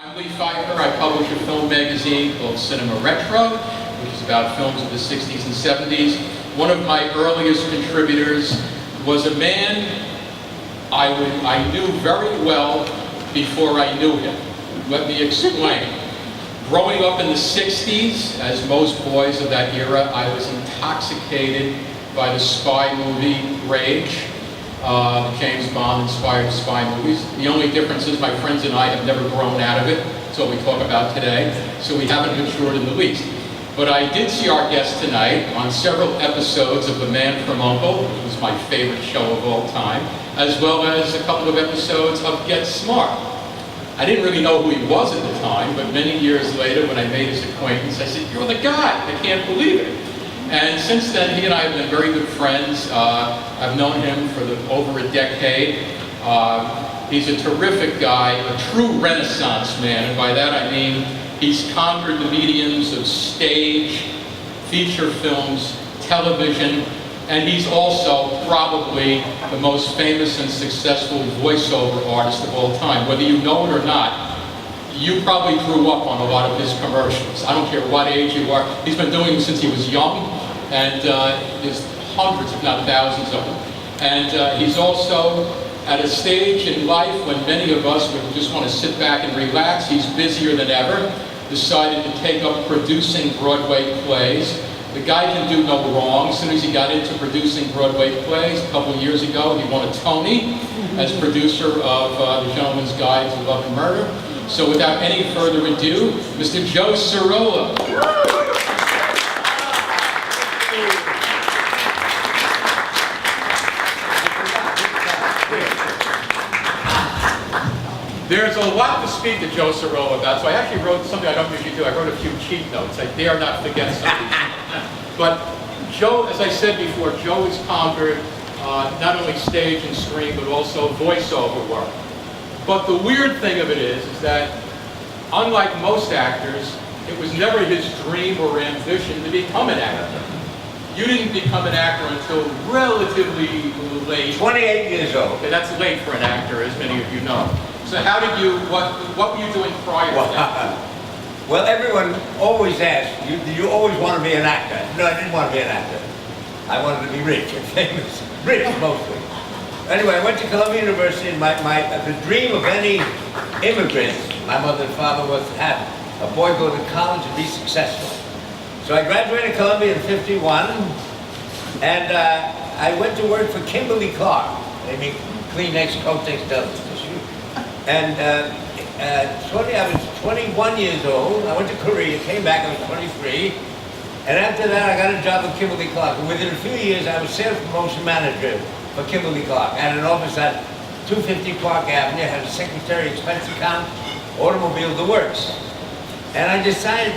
I'm Lee Pfeiffer. I publish a film magazine called Cinema Retro, which is about films of the 60s and 70s. One of my earliest contributors was a man I knew very well before I knew him. Let me explain. Growing up in the 60s, as most boys of that era, I was intoxicated by the spy movie Rage. James Bond-inspired spy movies. The only difference is my friends and I have never grown out of it. That's what we talk about today. So we haven't matured in the least. But I did see our guest tonight on several episodes of The Man from U.N.C.L.E., which was my favorite show of all time, as well as a couple of episodes of Get Smart. I didn't really know who he was at the time, but many years later when I made his acquaintance, I said, "You're the guy, I can't believe it." And since then, he and I have been very good friends. I've known him for over a decade. He's a terrific guy, a true Renaissance man, and by that I mean he's conquered the mediums of stage, feature films, television, and he's also probably the most famous and successful voiceover artist of all time. Whether you know it or not, you probably grew up on a lot of his commercials. I don't care what age you are. He's been doing them since he was young, and there's hundreds, if not thousands of them. And he's also at a stage in life when many of us would just want to sit back and relax. He's busier than ever, decided to take up producing Broadway plays. The guy can do no wrong. As soon as he got into producing Broadway plays, a couple of years ago, he won a Tony as producer of The Gentleman's Guide to Love and Murder. So without any further ado, Mr. Joe Sirola. There's a lot to speak to Joe Sirola about, so I actually wrote something I don't usually do. I wrote a few cheat notes. I dare not forget something. But Joe, as I said before, Joe has conquered not only stage and screen, but also voiceover work. But the weird thing of it is that unlike most actors, it was never his dream or ambition to become an actor. You didn't become an actor until relatively late. 28 years old. Okay, that's late for an actor, as many of you know. So how did you, what were you doing prior to that? Well, everyone always asks, did you always want to be an actor? No, I didn't want to be an actor. I wanted to be rich and famous. Rich, mostly. Anyway, I went to Columbia University, and the dream of any immigrant, my mother and father, was to have a boy go to college and be successful. So I graduated Columbia in '51, and I went to work for Kimberly Clark. They make Kleenex, Kotex, television. And I was 21 years old. I went to Korea, came back, I was 23. And after that, I got a job with Kimberly Clark. And within a few years, I was sales promotion manager for Kimberly Clark. I had an office at 250 Park Avenue, I had a secretary, expense account, automobile, the works. And I decided,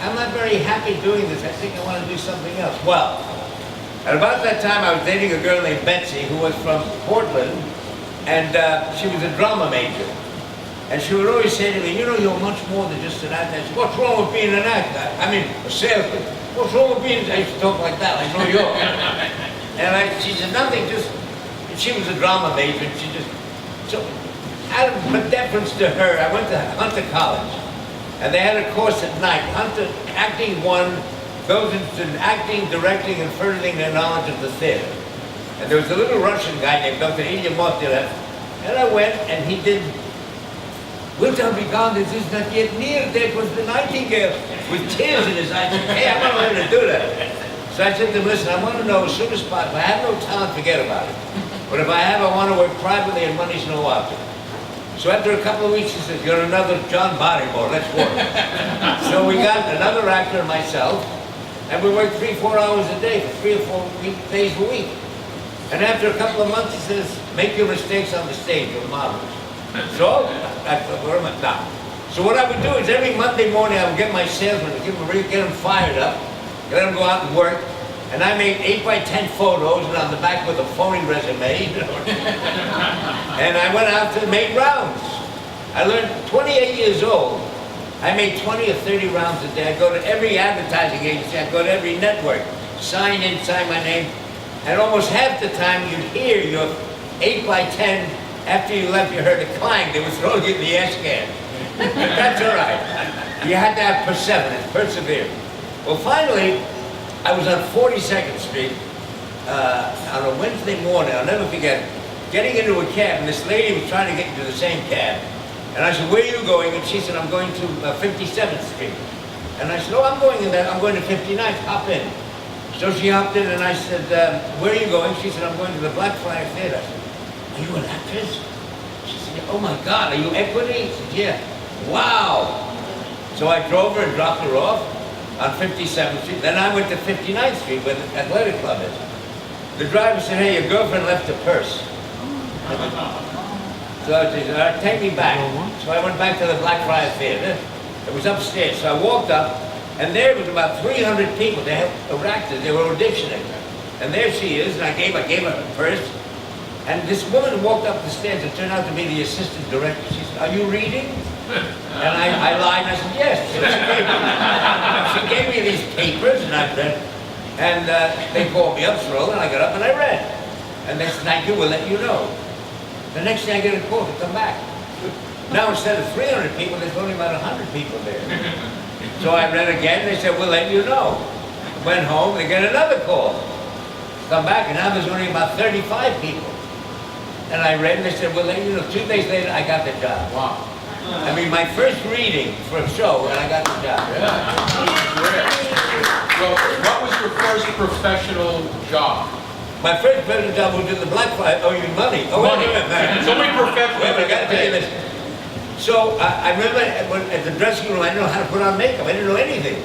I'm not very happy doing this. I think I want to do something else. Well, at about that time, I was dating a girl named Betsy, who was from Portland, and she was a drama major. And she would always say to me, "You know, you're much more than just an actor." I said, "What's wrong with being an actor? I mean, a salesman. What's wrong with being..." I used to talk like that, like New York. And she said, "Nothing, just..." She was a drama major, and she just... So, out of deference to her, I went to Hunter College. And they had a course at night. Hunter, Acting 1, goes into acting, directing, and furthering their knowledge of the theater. And there was a little Russian guy named Dr. Ilya Motylev, and I went, and he did "Wilt thou be gone, it is not yet near, that was the nightingale," with tears in his eyes. Hey, I'm not going to do that. So I said to him, "Listen, I want to know as soon as possible. I have no talent, forget about it. But if I have, I want to work privately, and money's no object." So after a couple of weeks, he said, "You're another John Barrymore, let's work." So we got another actor and myself, and we worked 3-4 hours a day for 3 or 4 days a week. And after a couple of months, he says, "Make your mistakes on the stage, you're marvelous." So, I thought, where am I now? So what I would do is every Monday morning, I would get my salesman, get them fired up, let them go out and work, and I made 8x10 photos, and on the back with a phony resume, and I went out to make rounds. I learned, 28 years old, I made 20 or 30 rounds a day. I'd go to every advertising agency, I'd go to every network, sign in, sign my name, and almost half the time you'd hear your 8x10, after you left, you heard a clang, they were throwing it in the ash can. That's all right. You had to have persevere. Well, finally, I was on 42nd Street on a Wednesday morning. I'll never forget getting into a cab, and this lady was trying to get into the same cab. And I said, "Where are you going?" And she said, "I'm going to 57th Street." And I said, "Oh, I'm going to 59th. Hop in." So she hopped in, and I said, "Where are you going?" She said, "I'm going to the Blackfriars Theater." I said, "Are you an actress?" She said, "Oh my God, are you Equity?" I said, "Yeah." "Wow." So I drove her and dropped her off on 57th Street. Then I went to 59th Street where the athletic club is. The driver said, "Hey, your girlfriend left a purse." So I said, "All right, take me back." So I went back to the Blackfriars Theater. It was upstairs. So I walked up, and there was about 300 people. They were actors. They were auditioning. And there she is, and I gave her her purse. And this woman walked up the stairs. It turned out to be the assistant director. She said, "Are you reading?" And I lied, and I said, "Yes." So she gave me these papers, and I read. And they called me up, Sirola, and I got up and I read. And they said, "Thank you, we'll let you know." The next day I get a call to come back. Now instead of 300 people, there's only about 100 people there. So I read again, they said, "We'll let you know." Went home, they get another call. Come back, and now there's only about 35 people. And I read, and they said, "We'll let you know." 2 days later, I got the job. Wow. I mean, my first reading for a show, and I got the job. Well, what was your first professional job? My first professional job was in the Blackfriars. Oh, you mean money? Oh, Money. wait a minute. It's only professional. Wait, I gotta tell you this. So I remember at the dressing room, I didn't know how to put on makeup. I didn't know anything.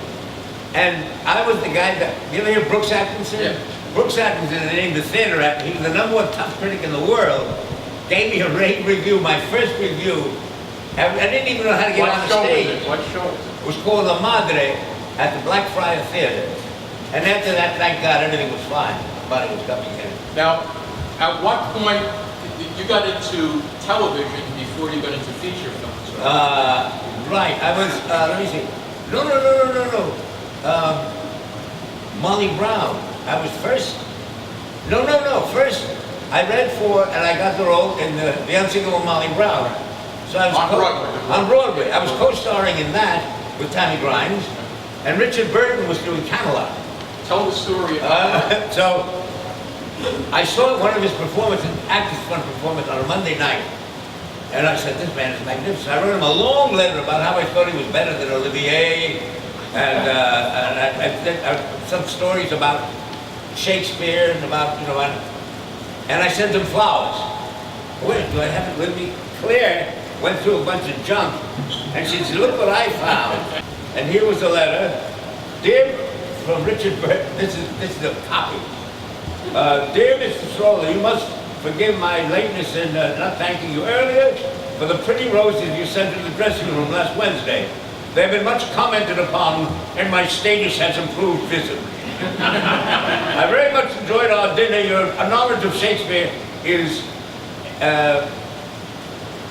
And I was the guy that, you ever hear Brooks Atkinson? Yeah. Brooks Atkinson, the name, the theater actor, he was the #1 tough critic in the world, gave me a rave review, my first review. I didn't even know how to get on the stage. What show was it? It was called La Madre at the Blackfriars Theater. And after that, thank God, everything was fine. Money was coming in. Now, at what point you got into television before you got into feature films? Right, I was, let me see. No. Molly Brown. I was first. No. First, I read for, and I got the role in the Unsinkable Molly Brown. So I was On Broadway. On Broadway. I was co-starring in that with Tammy Grimes, and Richard Burton was doing Camelot. Tell the story. So I saw one of his performances, actor's fun performance on a Monday night, and I said, "This man is magnificent." I wrote him a long letter about how I thought he was better than Olivier, and I some stories about Shakespeare and about, you know, and I sent him flowers. Wait, do I have it with me? Claire went through a bunch of junk, and she said, "Look what I found." And here was the letter. "Dear," from Richard Burton, this is a copy. "Dear Mr. Sirola, you must forgive my lateness in not thanking you earlier for the pretty roses you sent to the dressing room last Wednesday. They have been much commented upon, and my status has improved visibly. I very much enjoyed our dinner. Your knowledge of Shakespeare is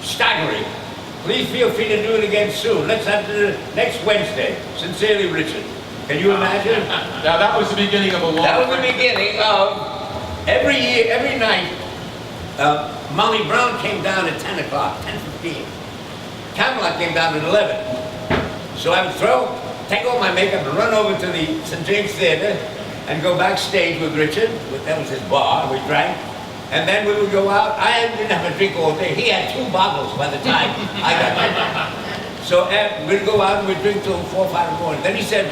staggering. Please feel free to do it again soon. Let's have dinner next Wednesday. Sincerely, Richard." Can you imagine? Now that was the beginning of a long. That was the beginning of every year, every night. Molly Brown came down at 10 o'clock, 10:15. Camelot came down at 11. So I would take all my makeup and run over to the St. James Theater and go backstage with Richard. That was his bar. We drank. And then we would go out. I didn't have a drink all day. He had 2 bottles by the time I got there. So we'd go out and we'd drink till 4 or 5 in the morning. Then he said,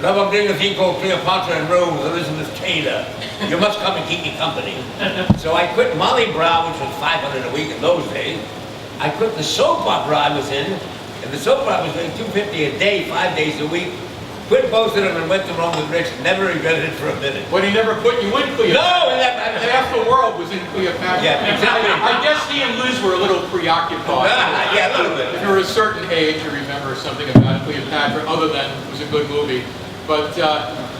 "Love, I'm doing a thing called Cleopatra in Rome with Elizabeth Taylor. You must come and keep me company." So I quit Molly Brown, which was $500 a week in those days. I quit the soap opera I was in, and the soap opera was doing $250 a day, 5 days a week. Quit both of them and went to Rome with Rich. Never regretted it for a minute. But he never put you in Cleopatra. No! Half the world was in Cleopatra. Yeah, exactly. I guess he and Liz were a little preoccupied. Yeah, a little bit. If you're a certain age, you remember something about Cleopatra, other than it was a good movie. But,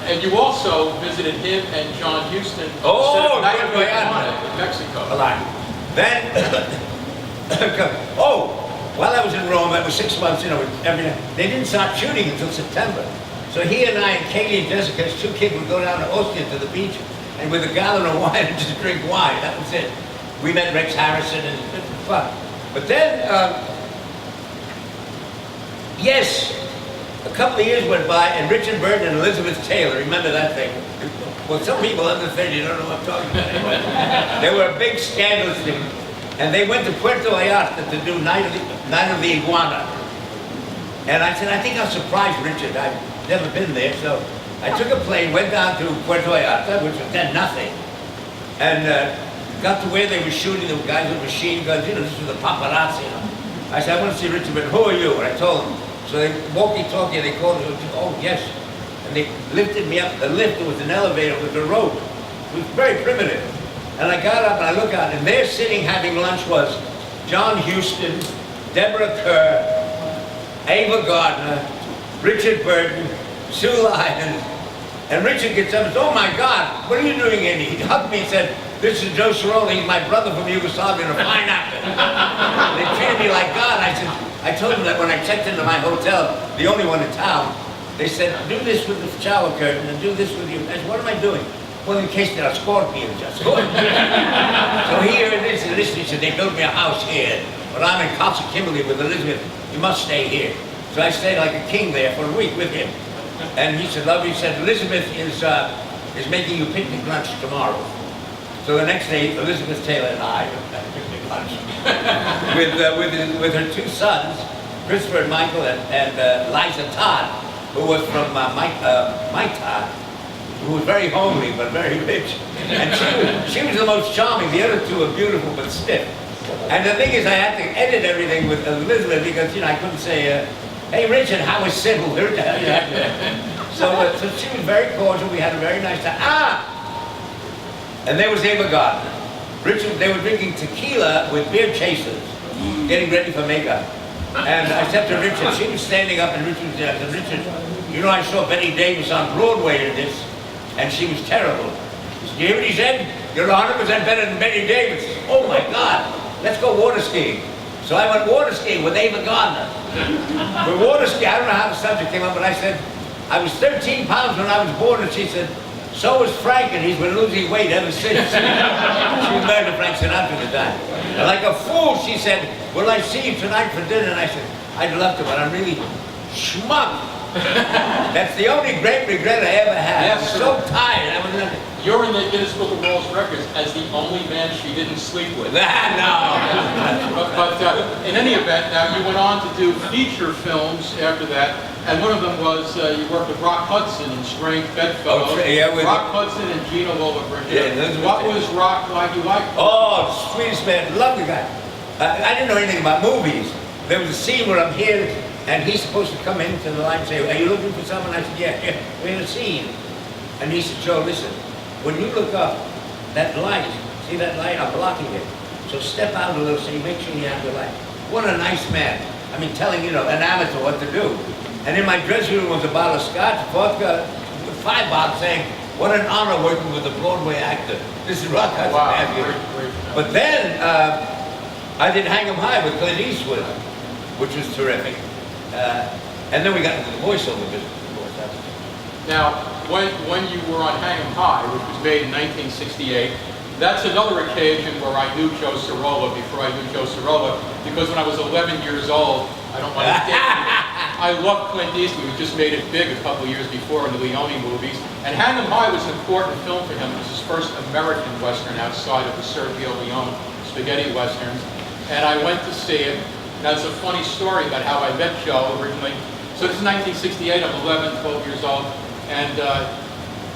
and you also visited him and John Huston. Oh, Night of good, in Mexico. A lot. Then, while I was in Rome, that was 6 months, you know, they didn't start shooting until September. So he and I and Katie and Jessica, his 2 kids, would go down to Ostia to the beach, and with a gallon of wine and just drink wine. That was it. We met Rex Harrison, and it was fun. But then, Yes, a couple of years went by, and Richard Burton and Elizabeth Taylor, remember that thing? Well, some people under 30 don't know what I'm talking about anyway. They were a big scandalous thing, and they went to Puerto Vallarta to do Night of the Iguana. And I said, I think I'll surprise Richard. I've never been there, so I took a plane, went down to Puerto Vallarta, which was then nothing, and got to where they were shooting, the guys with machine guns, you know, this was the paparazzi, you know. I said, I want to see Richard Burton. Who are you? And I told them. So they walkie-talkie, they called me, oh yes. And they lifted me up the lift. There was an elevator with a rope. It was very primitive. And I got up and I looked out, and there sitting having lunch was John Huston, Deborah Kerr, Ava Gardner, Richard Burton, Sue Lyons. And Richard gets up and says, oh my God, what are you doing in here? He hugged me and said, this is Joe Sirola, he's my brother from Yugoslavia and a fine actor. They treated me like God. I told them that when I checked into my hotel, the only one in town, they said, do this with the shower curtain and do this with you. I said, what am I doing? Well, in case there are scorpions, just so here it is, and this, he said, they built me a house here, but I'm in Casa Kimberley with Elizabeth, you must stay here. So I stayed like a king there for a week with him. And he said, love, he said, Elizabeth is making you picnic lunch tomorrow. So the next day, Elizabeth Taylor and I had picnic lunch with her two sons, Christopher and Michael, and Liza Todd, who was from Mike Todd, who was very homely but very rich. And she was the most charming. The other two were beautiful but stiff. And the thing is, I had to edit everything with Elizabeth because, you know, I couldn't say, hey, Richard, how was Sybil? So she was very cordial. We had a very nice time. And there was Ava Gardner. Richard, they were drinking tequila with beer chasers, getting ready for makeup. And I said to Richard, she was standing up, and Richard said, Richard, you know, I saw Betty Davis on Broadway in this, and she was terrible. He said, you hear what he said? You're 100% better than Betty Davis. Oh my God, let's go water skiing. So I went water skiing with Ava Gardner. With water skiing, I don't know how the subject came up, but I said, I was 13 pounds when I was born, and she said, so was Frank, and he's been losing weight ever since. She was married to Frank Sinatra at the time. And like a fool, she said, will I see you tonight for dinner? And I said, I'd love to, but I'm really schmuck. That's the only great regret I ever had. Yes, I'm so tired. You're in the Guinness Book of World Records as the only man she didn't sleep with. No. But in any event, now you went on to do feature films after that, and one of them was you worked with Rock Hudson in Strange Bedfellows. Oh, yeah, Rock Hudson and Gina Lollobrigida. Yeah, what was Rock like? You liked him? Oh, sweetest man, lovely guy. I didn't know anything about movies. There was a scene where I'm here, and he's supposed to come into the line and say, are you looking for someone? I said, yeah, we're in a scene. And he said, Joe, listen, when you look up, that light, see that light? I'm blocking it. So step out a little so you make sure you have the light. What a nice man. I mean, telling, you know, an amateur what to do. And in my dressing room was a bottle of scotch, vodka, 5 bottles saying, what an honor working with a Broadway actor. This is Rock Hudson. Wow, great. But then, I did Hang 'em High with Clint Eastwood, which was terrific. And then we got into the voiceover business, of course. Now, when you were on Hang 'em High, which was made in 1968, that's another occasion where I knew Joe Sirola before I knew Joe Sirola, because when I was 11 years old, I don't want to date you, I loved Clint Eastwood, who just made it big a couple of years before in the Leone movies. And Hang 'em High was an important film for him. It was his first American Western outside of the Sergio Leone spaghetti Westerns. And I went to see it. That's a funny story about how I met Joe originally. So this is 1968, I'm 11, 12 years old, and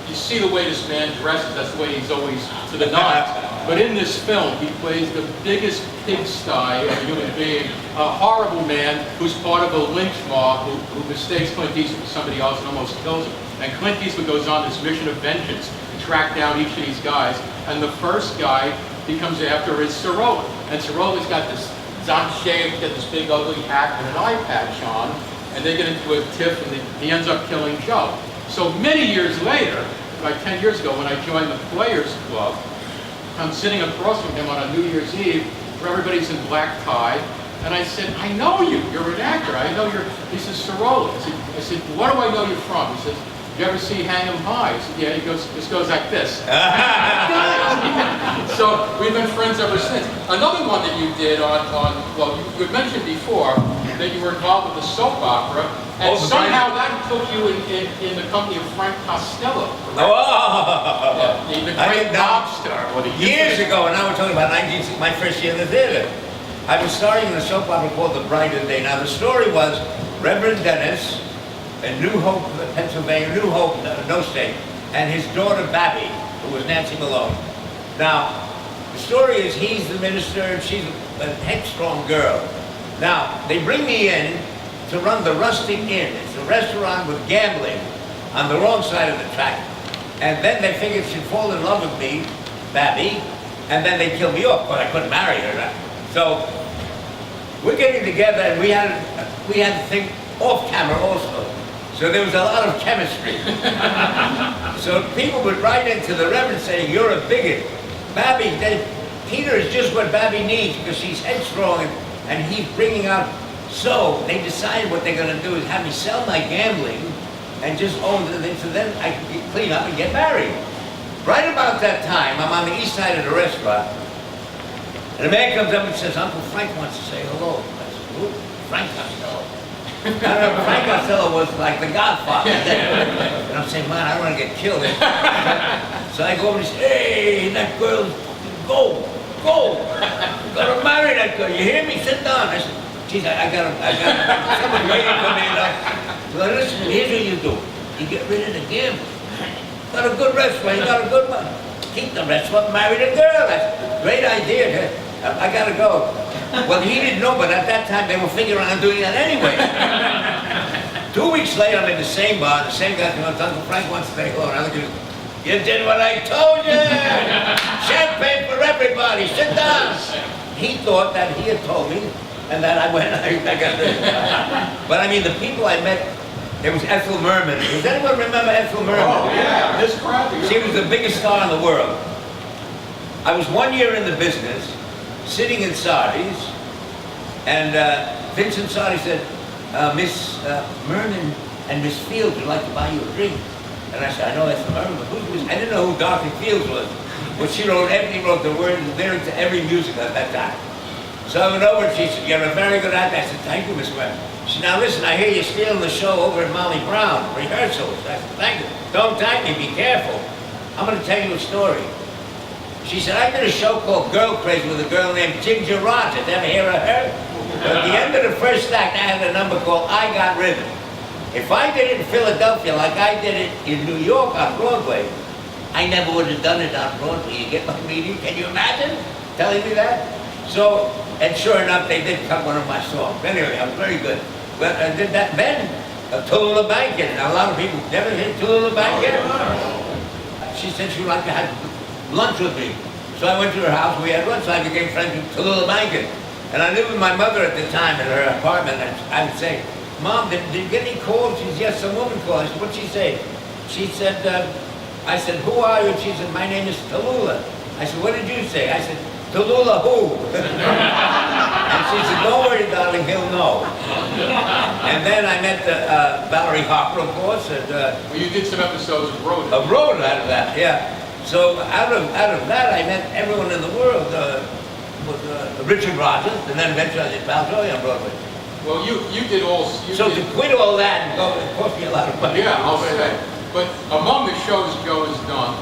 you see the way this man dresses, that's the way he's always to the nines. But in this film, he plays the biggest pigsty of a human being, a horrible man who's part of a lynch mob who mistakes Clint Eastwood for somebody else and almost kills him. And Clint Eastwood goes on this mission of vengeance to track down each of these guys, and the first guy he comes after is Sirola. And Sirola's got this unshaved, got this big ugly hat and an eye patch on, and they get into a tiff, and he ends up killing Joe. So many years later, like 10 years ago, when I joined the Players Club, I'm sitting across from him on a New Year's Eve, where everybody's in black tie, and I said, I know you, you're an actor, I know you're, he says, Sirola. I said, what do I know you from? He says, you ever see Hang 'em High? I said, yeah, he goes, this goes like this. So we've been friends ever since. Another one that you did well, you had mentioned before, that you were involved with the soap opera, and Oh, the somehow that took you in the company of Frank Costello. Oh, Yeah, the I great did not- pop star. Or the years ago, and now we're talking about my first year in the theater. I was starring in a soap opera called The Brighter Day. Now, the story was Reverend Dennis in New Hope, Pennsylvania, New Hope, no state, and his daughter Babby, who was Nancy Malone. Now, the story is he's the minister and she's a headstrong girl. Now, they bring me in to run the Rustic Inn. It's a restaurant with gambling on the wrong side of the track. And then they figured she'd fall in love with me, Babby, and then they'd kill me off, but I couldn't marry her. So, we're getting together and we had to think off camera also. So there was a lot of chemistry. So people would write into the Reverend saying, "You're a bigot. Babby, Peter is just what Babby needs because she's headstrong and he's bringing out." So they decided what they're going to do is have me sell my gambling and just own the thing so then I could clean up and get married. Right about that time, I'm on the east side of the restaurant and a man comes up and says, "Uncle Frank wants to say hello." I said, "Who? Frank Costello." I don't know, Frank Costello was like the Godfather. And I'm saying, "Man, I don't want to get killed." So I go over and say, "Hey, that girl, go. You gotta marry that girl. You hear me? Sit down." I said, "Geez, I got someone waiting for me." So listen, here's what you do. You get rid of the gambling. Got a good restaurant, you got a good money. Keep the restaurant, marry the girl. That's a great idea. I gotta go. Well, he didn't know, but at that time they were figuring on doing that anyway. 2 weeks later, I'm in the same bar, the same guy comes up, "Uncle Frank wants to say hello." And I look at him, "You did what I told you! Champagne for everybody, sit down!" He thought that he had told me, and that I went, I got this. But I mean, the people I met, there was Ethel Merman. Does anyone remember Ethel Merman? Oh, yeah, this crowd. She was the biggest star in the world. I was 1 year in the business, sitting in Sardi's, and Vincent Sardi said, "Miss Merman and Miss Fields would like to buy you a drink." And I said, "I know that's the Merman, but who's Miss?" I didn't know who Dorothy Fields was, but she wrote the words and lyrics to every musical at that time. So I went over and she said, "You're a very good actor." I said, "Thank you, Miss Merman." She said, "Now listen, I hear you're stealing the show over at Molly Brown, rehearsals." I said, "Thank you. Don't thank me, be careful. I'm going to tell you a story." She said, "I did a show called Girl Crazy with a girl named Ginger Rogers. Ever hear of her?" But at the end of the first act, I had a number called "I Got Rhythm." If I did it in Philadelphia like I did it in New York on Broadway, I never would have done it on Broadway. You get my meaning? Can you imagine telling me that? So, and sure enough, they did cut one of my songs. Anyway, I was very good. But I did that then, Tallulah Bankhead. Now, a lot of people never heard Tallulah Bankhead. She said she would like to have lunch with me. So I went to her house, we had lunch, so I became friends with Tallulah Bankhead. And I lived with my mother at the time in her apartment, and I would say, "Mom, did you get any calls?" She said, "Yes, some woman called." I said, "What'd she say?" She said, I said, "Who are you?" She said, "My name is Tallulah." I said, "What did you say?" I said, "Tallulah who?" And she said, "Don't worry, darling, he'll know." And then I met Valerie Harper, of course, and Well, you did some episodes of Road. a road out of that, yeah. So out of that, I met everyone in the world. Richard Rogers, and then eventually I did Baljoy on Broadway. Well, you did all. So to quit all that and go, it cost me a lot of money. Yeah, I'll say. But among the shows Joe has done,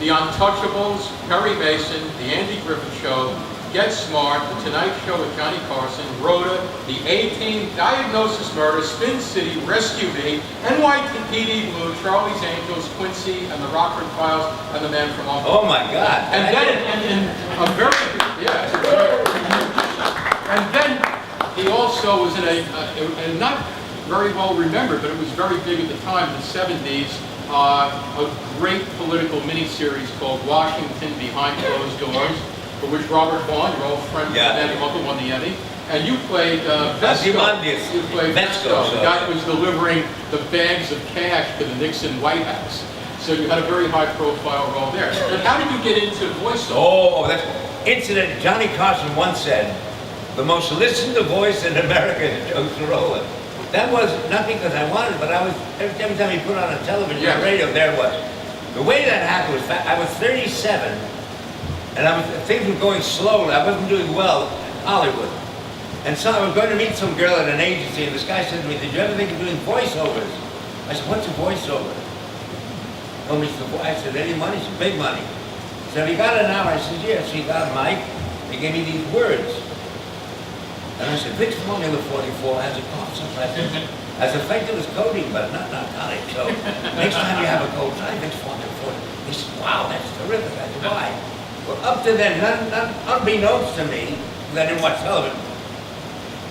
The Untouchables, Perry Mason, The Andy Griffith Show, Get Smart, The Tonight Show with Johnny Carson, Rhoda, The A-Team, Diagnosis Murder, Spin City, Rescue Me, NYPD Blue, Charlie's Angels, Quincy, and The Rockford Files, and The Man from Uncle. Oh my God. And then, a very, yeah, and then he also was in and not very well remembered, but it was very big at the time, in the 70s, a great political miniseries called Washington Behind Closed Doors, for which Robert Vaughn, your old friend, Andy Muckle, won the Emmy. And you played Vesco. You played Vesco, the guy who was delivering the bags of cash to the Nixon White House. So you had a very high-profile role there. But how did you get into voiceover? Oh, that's incident. Johnny Carson once said, "The most listened to voice in America is Joe Sirola." That was not because I wanted, but I was every time he put on a television or radio, there it was. The way that happened was, I was 37, and things were going slowly. I wasn't doing well in Hollywood. And so I was going to meet some girl at an agency, and this guy said to me, "Did you ever think of doing voiceovers?" I said, "What's a voiceover?" Told me, I said, "Any money?" He said, "Big money." He said, "Have you got it now?" I said, "Yeah." So he got a mic. He gave me these words. And I said, "Vic's Formula 44 has a cough suppressor as effective as codeine, but not narcotic. So next time you have a cold, try Vic's Formula 44. He said, "Wow, that's terrific." I said, "Why?" Well, up to then, none unbeknownst to me, because I didn't watch television,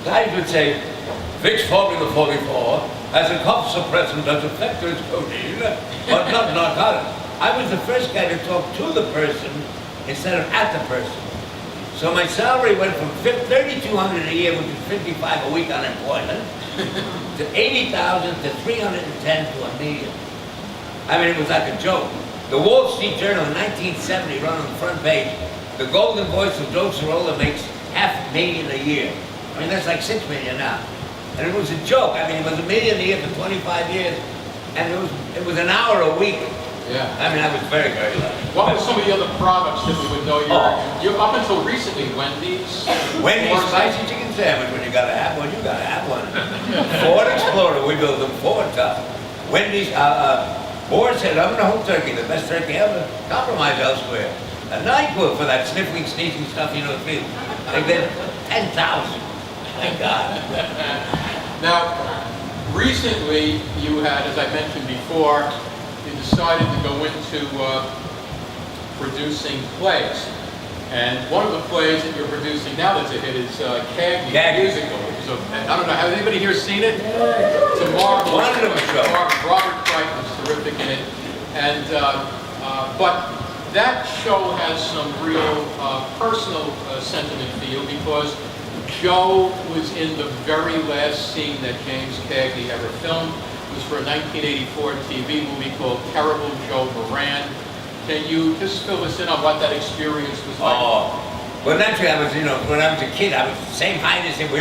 guys would say, "Vic's Formula 44 has a cough suppressant as effective as codeine, but not narcotic." I was the first guy to talk to the person instead of at the person. So my salary went from $3,200 a year, which is $55 a week unemployment, to $80,000 to $310 to $1 million. I mean, it was like a joke. The Wall Street Journal in 1970 ran on the front page, "The golden voice of Joe Sirola makes $500,000 a year." I mean, that's like $6 million now. And it was a joke. I mean, it was $1 million a year for 25 years, and it was an hour a week. Yeah. I mean, I was very, very lucky. What were some of the other products that we would know you're up until recently, Wendy's? Wendy's spicy chicken sandwich, when you gotta have one, you gotta have one. Ford Explorer, we build them Ford tough. Wendy's, Boar's Head oven home turkey, the best turkey ever. Compromise elsewhere. A NyQuil for that sniffling, sneezing stuff you don't feel. Like that, 10,000. Thank God. Now, recently you had, as I mentioned before, you decided to go into producing plays. And one of the plays that you're producing now that's a hit is Cagney Musical. So, I don't know, has anybody here seen it? It's a marvelous Wonderful show. Robert Crichton is terrific in it. And, but that show has some real personal sentiment for you because Joe was in the very last scene that James Cagney ever filmed. It was for a 1984 TV movie called Terrible Joe Moran. Can you just fill us in on what that experience was like? Oh, well, naturally, I was, when I was a kid, I was the same height as him.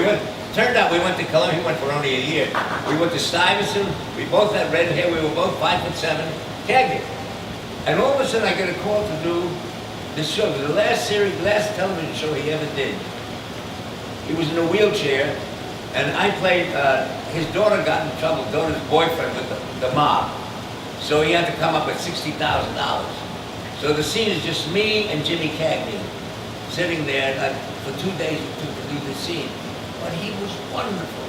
Turned out we went to Columbia, he went for only a year. We went to Stuyvesant, we both had red hair, we were both 5'7", Cagney. And all of a sudden I get a call to do this show, the last television show he ever did. He was in a wheelchair, and I played, his daughter got in trouble, daughter's boyfriend with the mob. So he had to come up with $60,000. So the scene is just me and Jimmy Cagney sitting there for 2 days to do the scene. But he was wonderful.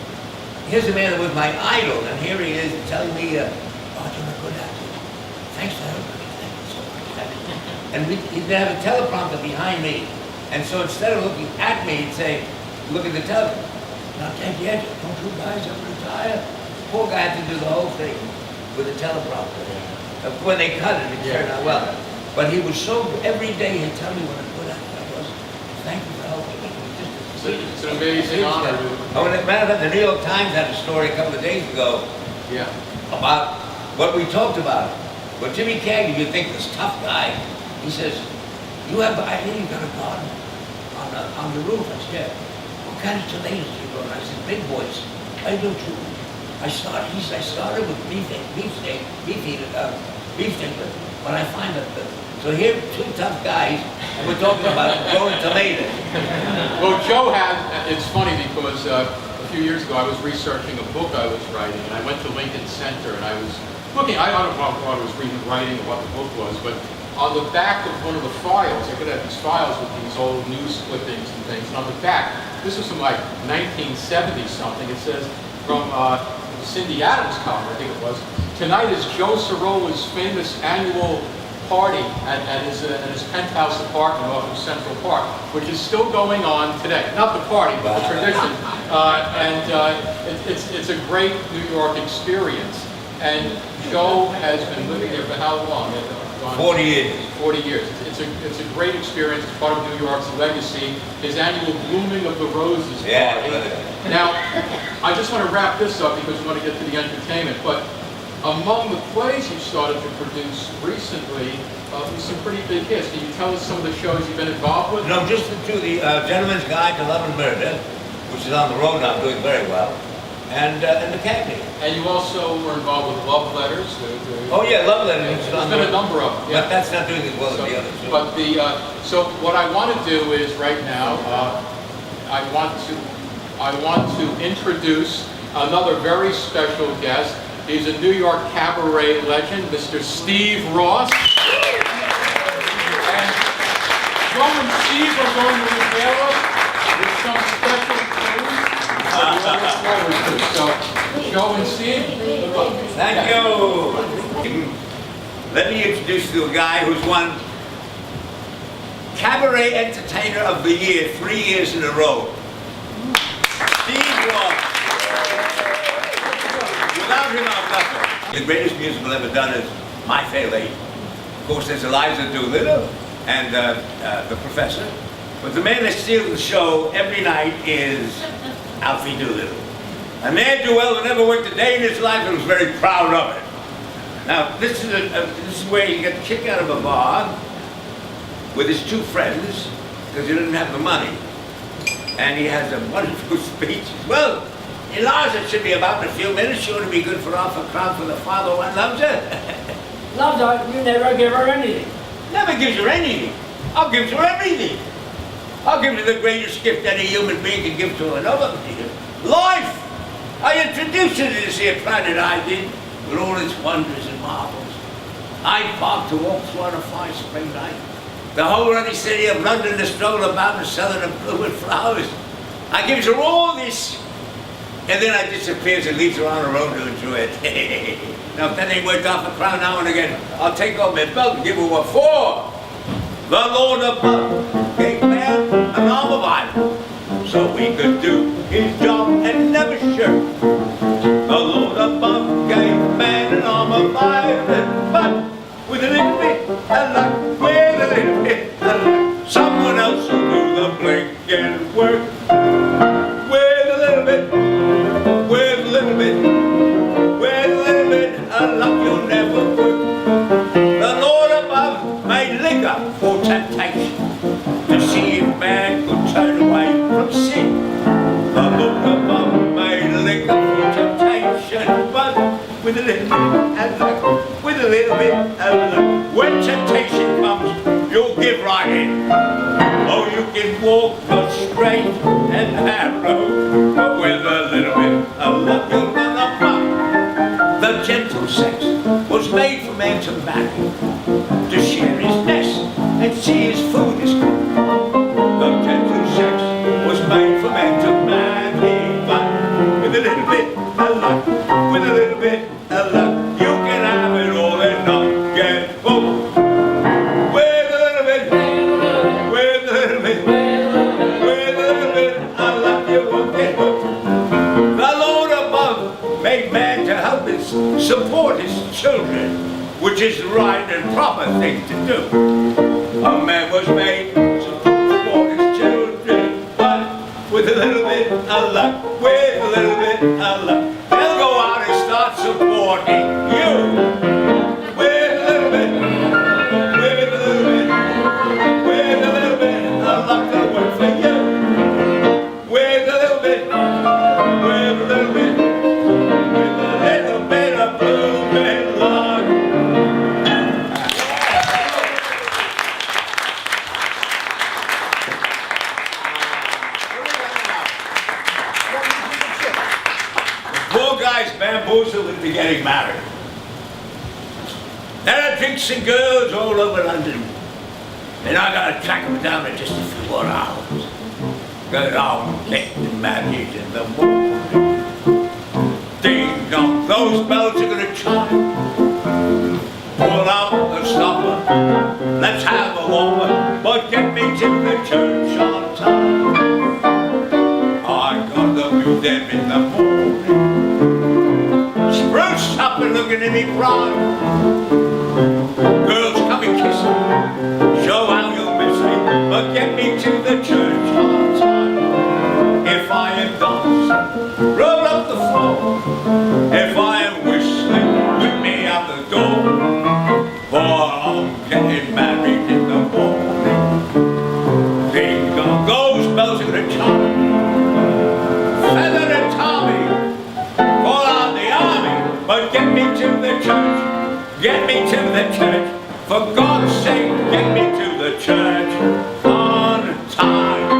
Here's a man that was my idol, and here he is telling me, "Oh, you're a good actor. Thanks for helping me. Thank you so much." And he'd have a teleprompter behind me. And so instead of looking at me, he'd say, "Look at the television. Not dead yet. Don't you guys ever retire?" The poor guy had to do the whole thing with a teleprompter. When they cut it, it turned out well. But he was so, every day he'd tell me what a good actor I was. "Thank you for helping me." It's an amazing honor. Oh, and as a matter of fact, the New York Times had a story a couple of days ago about what we talked about. But Jimmy Cagney, you think this tough guy, he says, I hear you got a garden on the roof. I said, "Yeah." "What kind of tomatoes do you grow?" I said, "Big boys. I do too. I started with beef steak, but I find that so here, two tough guys, and we're talking about growing tomatoes." Well, Joe it's funny because a few years ago I was researching a book I was writing, and I went to Lincoln Center, and I was looking, I don't know what I was writing or what the book was, but on the back of one of the files, I could have these files with these old news clippings and things, and on the back, this was from like 1970 something, it says, from Cindy Adams' column, I think it was, "Tonight is Joe Sirola's famous annual party at his penthouse apartment off of Central Park," which is still going on today. Not the party, but the tradition. It's a great New York experience. And Joe has been living there for how long? 40 years. 40 years. It's a great experience. It's part of New York's legacy. His annual blooming of the roses party. Now, I just want to wrap this up because we want to get to the entertainment. But among the plays you've started to produce recently, some pretty big hits. Can you tell us some of the shows you've been involved with? No, just to the Gentleman's Guide to Love and Murder, which is on the road now, doing very well, and the Cagney. And you also were involved with Love Letters. Oh yeah, Love Letters. There's been a number of them. Yeah. But that's not doing as well as the others. So. But so what I want to do is right now, I want to introduce another very special guest. He's a New York cabaret legend, Mr. Steve Ross. And Joe and Steve are going to regale us with some special things that we all look forward to. So, Joe and Steve, good luck. Thank you. Let me introduce you to a guy who's won Cabaret Entertainer of the Year 3 years in a row. Steve Ross. Without him, I'm nothing. The greatest musical ever done is My Fair Lady. Of course, there's Eliza Doolittle and the Professor. But the man that steals the show every night is Alfie Doolittle. A ne'er-do-well who never worked a day in his life and was very proud of it. Now, this is where you get kicked out of a bar with his two friends because he didn't have the money. And he has a wonderful speech. Well, Eliza should be about in a few minutes. She ought to be good for half a crown for the father one loves her. Loves her, you never give her anything. Never gives her anything. I'll give her everything. I'll give her the greatest gift any human being can give to another. Life! I introduced you to this here planet I did, with all its wonders and marvels. I parked to walk through on a fine spring night. The whole ruddy city of London to stroll about and selling the blooming flowers. I gives her all this, and then I disappears and leaves her on her own to enjoy it. Now, if that ain't worth half a crown now and again, I'll take off my belt and give her what for. The Lord above gave man an arm of iron, so he could do his job and never shirk. The Lord above gave man an arm of iron, but with a little bit of luck, with a little bit of luck, someone else will do the blinking work. With a little bit, with a little bit, with a little bit of luck, you'll never work. The Lord above made liquor for temptation, to see if man could turn away from sin. The Lord above made liquor for temptation, but with a little bit of luck, with a little bit of luck. When temptation comes, you'll give right in. Oh, you can walk the straight and narrow, but with a little bit of luck, you'll run amok. The gentle sex was made for man to marry, to share his nest and see his food is cooked. The gentle sex was made for man to marry, but with a little bit of luck, with a little bit of luck, you can have it all and not get hooked. With a little bit, with a little bit, with a little bit of luck, you won't get hooked. The Lord above made man to help his support his children, which is the right and proper thing to do. A man was made to support his children, but with a little bit of luck, with a little bit of luck, they'll go out and start supporting you. With a little bit, with a little bit, with a little bit of luck, they'll work for you. With a little bit, with a little bit, with a little bit of blooming luck. Poor guy's bamboozled into getting married. There are drinks and girls all over London, and I gotta track them down in just a few more hours. Go on, getting married in the morning. Ding dong, those bells are gonna chime. Pull out the stopper, let's have a warmer, but get me to the church on time. I gotta be there in the morning. Spruce up and looking at me proud. Girls come and kiss me, show how you'll miss me, but get me to the church on time. If I am dancing, roll up the floor. If I am whistling, whip me out the door. For I'm getting married in the morning. Ding dong, those bells are gonna chime. Feather and Tommy, call out the army, but get me to the church. Get me to the church. For God's sake, get me to the church on time.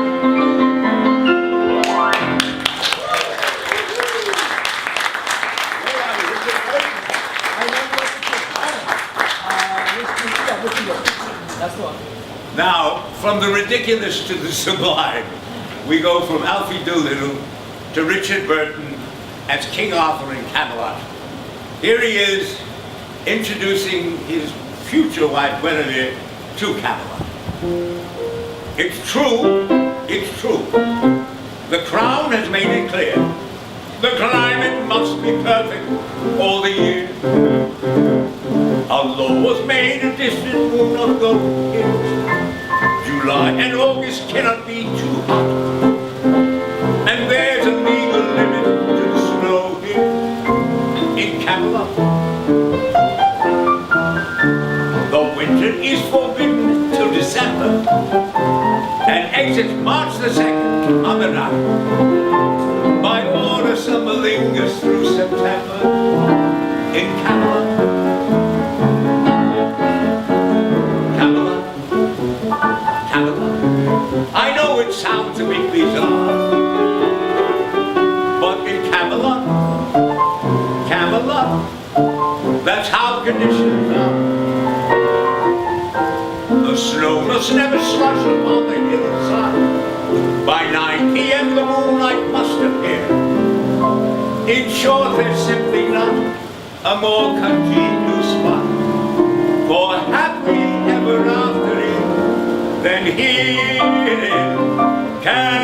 Now, from the ridiculous to the sublime, we go from Alfie Doolittle to Richard Burton as King Arthur in Camelot. Here he is introducing his future wife Guinevere to Camelot. It's true, it's true. The crown has made it clear. The climate must be perfect all the year. A law was made, a distant will not go in. July and August cannot be too hot. And there's a legal limit to the snow here in Camelot. The winter is forbidden till December and exits March the 2nd on the dot. By order, summer lingers through September in Camelot. I know it sounds a bit bizarre, but in Camelot, that's how conditions are. The snow must never slush upon the hillside. By 9 p.m. the moonlight must appear. In short, there's simply not a more congenial spot for happy ever after than here in Camelot.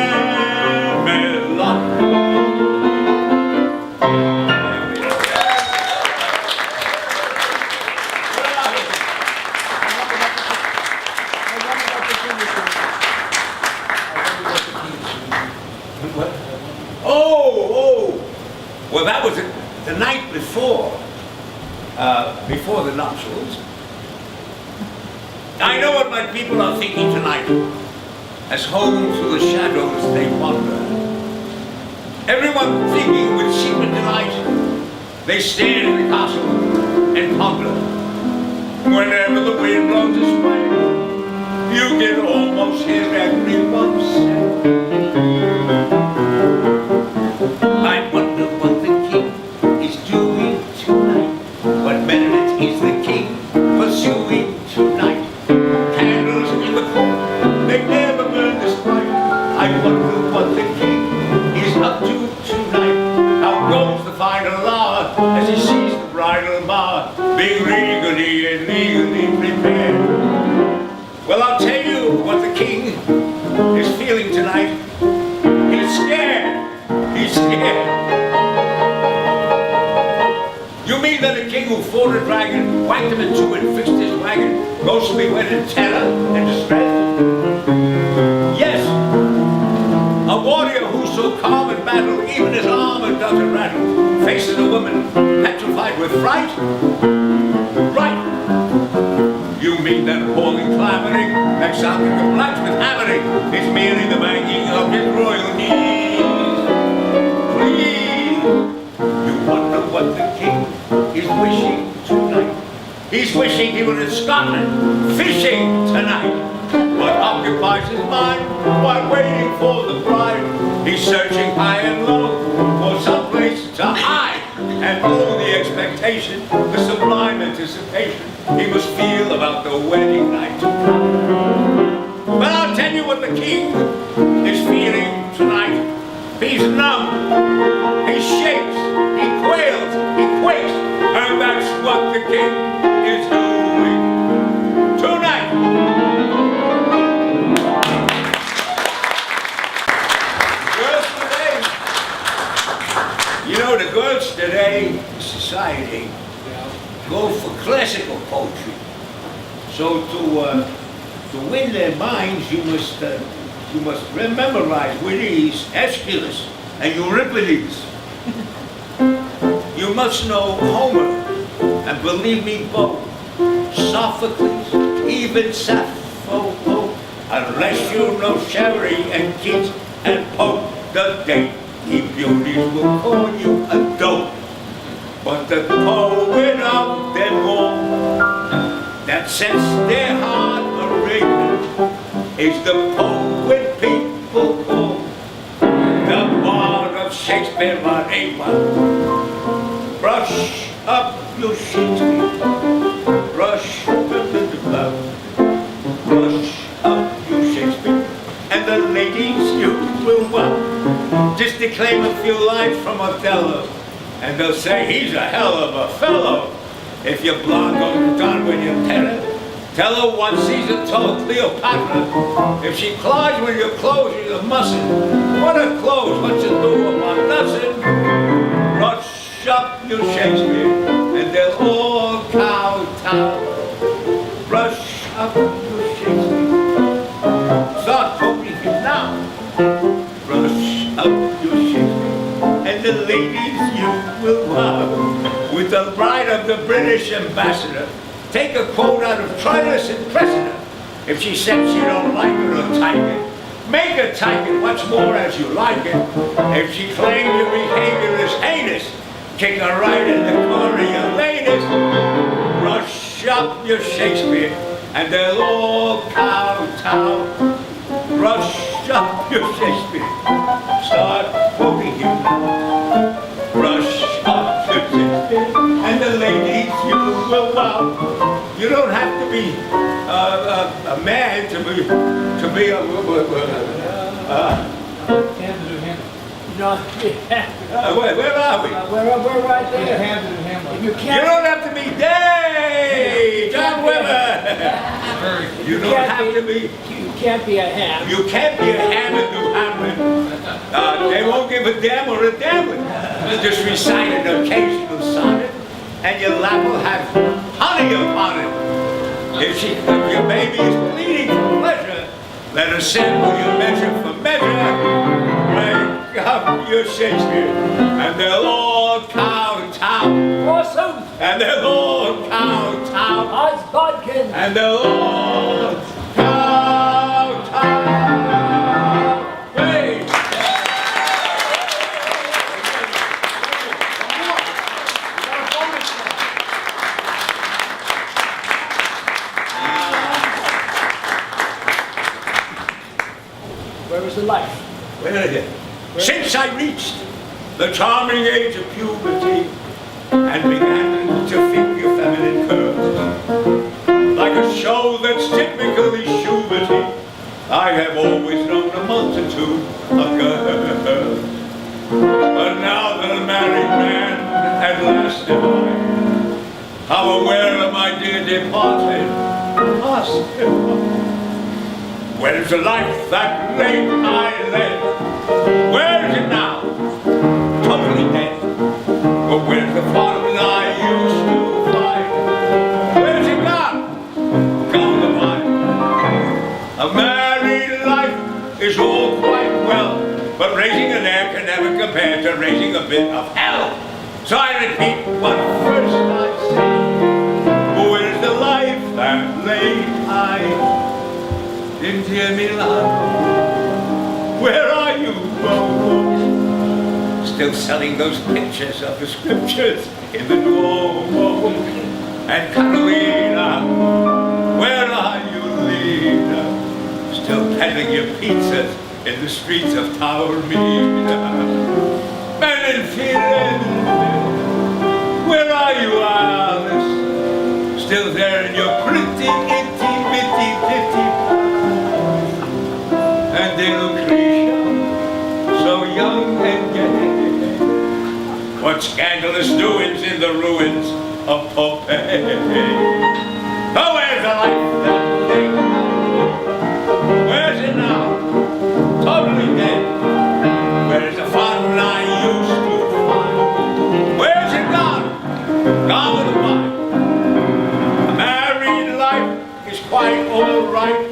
Well, that was the night before the nuptials. I know what my people are thinking tonight, as home through the shadows they wander. Everyone thinking with secret delight, they stand in the castle and ponder. Whenever the wind blows a spray, you can almost hear everyone say, I wonder what the king is doing tonight. What merit is the king pursuing tonight? Candles in the court, they never burn this bright. I wonder what the king is up to tonight. How goes the final hour as he sees the bridal bower being regally and legally prepared? Well, I'll tell you what the king is feeling tonight. He's scared. He's scared. You mean that a king who fought a dragon, whacked him in two and fixed his wagon, mostly went in terror and distress? Yes. A warrior who's so calm in battle, even his armor doesn't rattle, faces a woman petrified with fright? Right. You mean that appalling clamoring, that sounding of blacksmith hammering, is merely the banging of his royal knees? Please, you wonder what the king is wishing tonight. He's wishing he were in Scotland, fishing tonight. What occupies his mind while waiting for the bride? He's searching high and low for some place to hide. And oh, the expectation, the sublime anticipation he must feel about the wedding night. But I'll tell you what the king is feeling tonight. He's numb, he shakes, he quails, he quakes, and that's what the king is doing tonight. Girls today, you know, the girls today, society, go for classical poetry. So to win their minds, you must memorize with ease Aeschylus and Euripides. You must know Homer, and believe me both, Sophocles, even Sappho, unless you know Shelley and Keats and Pope. The dainty beauties will call you a dope. But the poet of them all, that sets their heart a-ringing, is the poet people call the bard of Shakespeare, but ain't one. Brush up your Shakespeare, brush up the love, brush up declaim a few lines from Othello, and they'll say he's a hell of a fellow. If your blonde goes done with your terror, tell her one Caesar told Cleopatra, if she clogs with your clothes, she's a mustn't. What are clothes? What you do about nothing? Rush up your Shakespeare, and they'll all kowtow. Rush up your Shakespeare. Start quoting him now. Rush up your Shakespeare, and the ladies you will wow. With the bride of the British ambassador, take a quote out of Tritus and Cressida. If she said she don't like it or type it, make her type it much more as you like it. If she claimed your behavior is heinous, kick her right in the Coriolanus. Rush up your Shakespeare, and they'll all kowtow. Rush up your Shakespeare. Start quoting him now. Rush up your Shakespeare, and the ladies you will wow. You don't have to be a man to be a No, where are we? we're right there. You You can't. don't have to be John Weber. You don't have to be. You can't be a ham. You can't be a ham and do Hamlet. They won't give a damn or a damnlet. Just recite an occasional sonnet, and your lap will have honey upon it. If your baby is bleeding for pleasure, let her send with your measure for measure. Break up your Shakespeare, and they'll all kowtow. Awesome. And they'll all kowtow. Odds Bodkin. And they'll all kowtow. Hey! Where was the life? Where is it? Since I reached the charming age of puberty and began to figure feminine curves, like a show that's typically Schuberty, I have always known a multitude of girls. But now that a married man at last am I, how aware of my dear departed, where's the life that late I led? Where is it now? Totally dead. But where's the fun I used to find? Where's it gone? Gone the mine. A married life is all quite well, but raising an heir can never compare to raising a bit of hell. So I repeat what first I said. Where's the life that late I didn't hear me laugh? Where are you, Bobo? Still selling those pictures of the scriptures in the Duomo? And Carolina, where are you, Lena? Still peddling your pizzas in the streets of Taormina? Men in Firenze, where are you, Alice? Still there in your pretty, itty, bitty, pitty. And dear Lucretia, so young and gay. What scandalous doings in the ruins of Pompeii. Oh, where's the life that day? Where's it now? Totally dead. Where's the fun I used to find? Where's it gone? Gone with the wine. A married life is quite all right.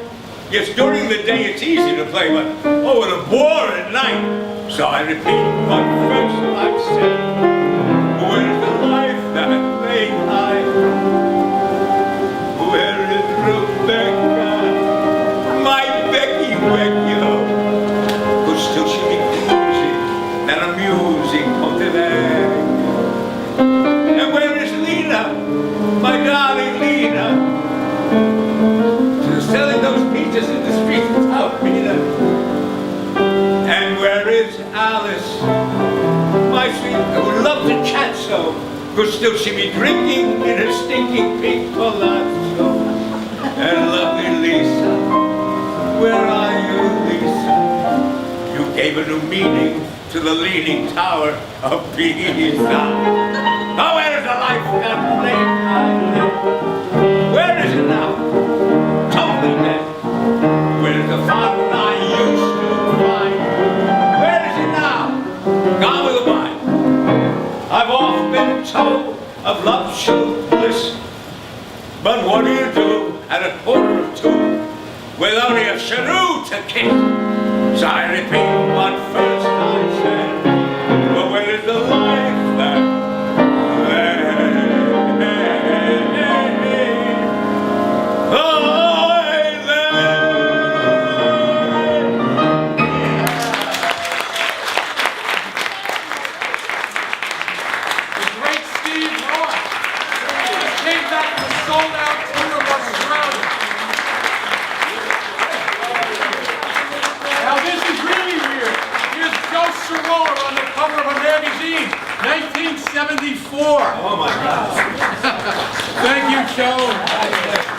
Yes, during the day it's easy to play, but oh, what a bore at night. So I repeat what first I said. Where's the life that late I? Where is Rebecca? My Becky Vecchio. Could still she be cozy than amusing Pontevedra? And where is Lena? My darling Lena? Selling those pizzas in the streets of Taormina. And where is Alice? My sweet, I would love to chat so. Could still she be drinking in her stinking pink palazzo? And lovely Lisa, where are you, Lisa? You gave a new meaning to the leaning tower of Pisa. Oh, where is the life that I lived? Where is it now? Totally dead. Where is the fountain I used to find? Where is it now? Gone with the wine. I've often been told of voluptuous bliss, but what do you do at 1:45 with only a cheroot to kiss? So I repeat what first I said, but where is the life that sold-out tour of Australia. Now this is really weird. Here's Joe Sirola on the cover of a magazine, 1974. Oh my God. Thank you, Joe.